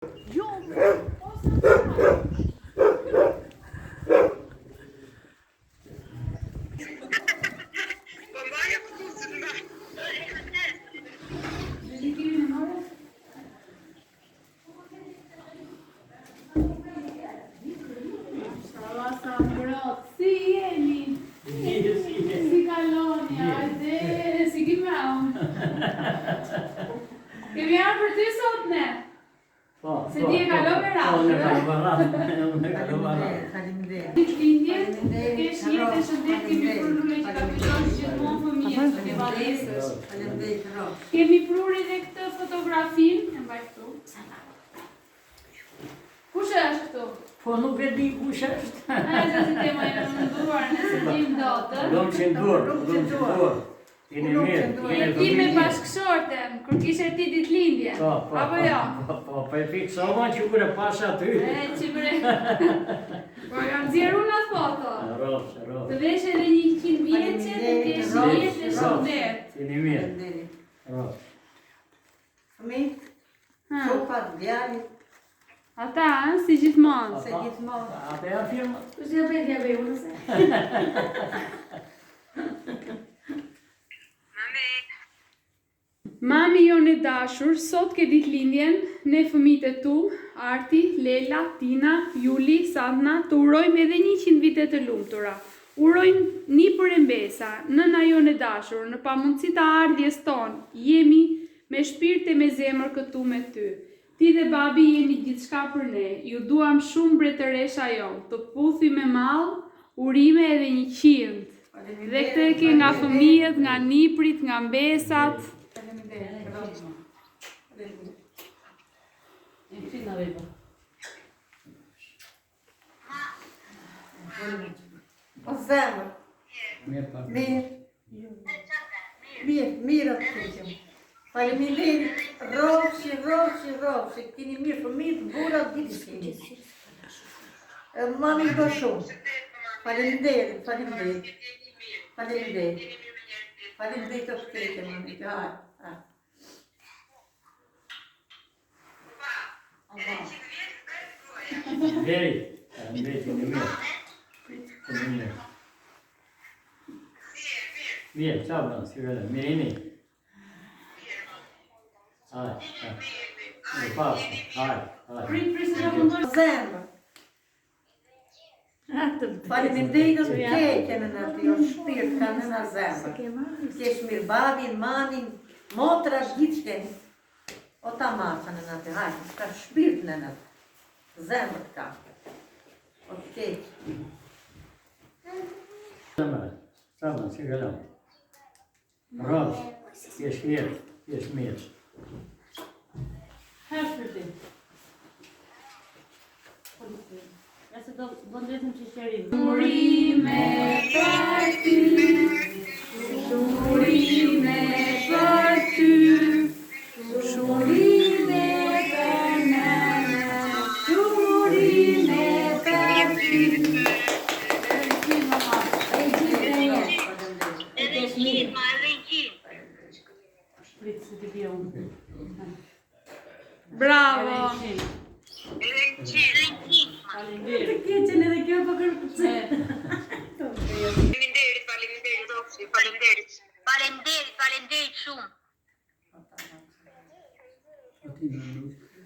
Jo, si jeni? Si kaloni, ajde, si gimau. Kemi arë për ty sot ne? Se ti e kalove ratë, unë e kalova ratë. Ditë lindje, kesh jetë e shëndet kemi prurë që ka pëllosh gjithmonë fëmijës të valesës. Kemi prurë edhe këtë fotografin, e mbaj këtu. Kush është këtu? Po nuk e di kush është. Se si te më e në mënduar, nëse dim dotër. Dom që ndur. Jeni mirë. E ti me bashkëshorten, kur kishe ti ditë lindje, apo jo? Po e fiksova që kur e pasha aty. E që bre. Po jam zjeru në foto. Rosh. Të vesh edhe 100 vjeqe dhe kesh jetë e shëndet. Jeni mirë. Rosh. Fëmijët, sopat, djalit, Ata, si gjithmonë. se gjithmonë. Ate janë firma? Kush ja bëj unëse? Mami jonë e dashur, sot ke ditë lindjen, ne fëmijët e tu, Arti, Lela, Tina, Juli, Sandna, të urojmë edhe 100 vite të lumtura. Urojmë një për e mbesa, nëna jonë e dashur, në pamundësi të ardhjes tonë, jemi me shpirt e me zemër këtu me ty. Ti dhe babi jeni gjithçka për ne, ju duam shumë mbretëresha jonë, të puthi me mall, urime edhe 100. Dhe këtë e ke nga fëmijët, nga niprit, nga mbesat. O zemër, mirë të keqëm. Faleminderit, rofshi, keni mirë fëmijët, burat, ditë keni. Mami do shumë. Faleminderit të keqëm, mami. Deri, jeni mirë. Mirë, ciao, si vede, mirë jeni. Hajde. Prit se në mundoj. Zemër. Faleminderit të keqen në aty, o shpirt ka në në zemër. Kesh mirë babin, mamin, motra, gjithë keni. O ta marësa në aty, hajde, ka shpirt në aty. Zemër ka. O keq. Ciao, si vede. Rosh, jesh mirë. Herë për ti. Ja se do ndretëm që shërim. Shurime për ty, shurime për ty, shurime për nënë, shurime për ty. Edhe gjithë, ma edhe gjithë. Pritë se ti bje unë. Bravo! Të keqen edhe kjo për kërpëse. Faleminderit, Roxy, faleminderit shumë.